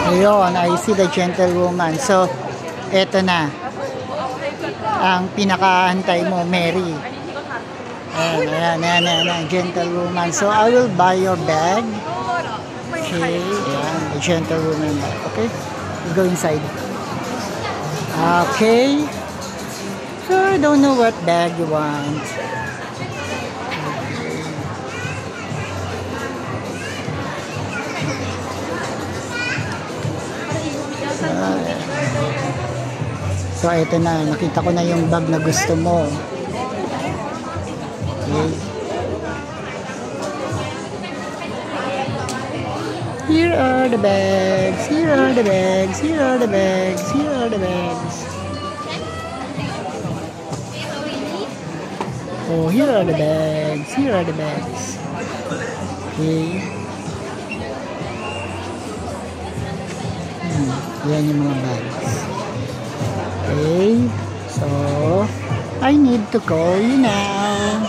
Ayun, I see the gentlewoman. So, eto na. Ang pinakaantay mo, Mary. Ayan, gentlewoman. So, I will buy your bag. Okay, ayan, the gentlewoman bag. Okay, you go inside. Okay. So, I don't know what bag you want. So, ito na. Nakita ko na yung bag na gusto mo. Okay. Here are the bags. Here are the bags. Here are the bags. Here are the bags. Oh, here are the bags. Here are the bags. Okay. Yan yung mga bags. Okay, so I need to call you now.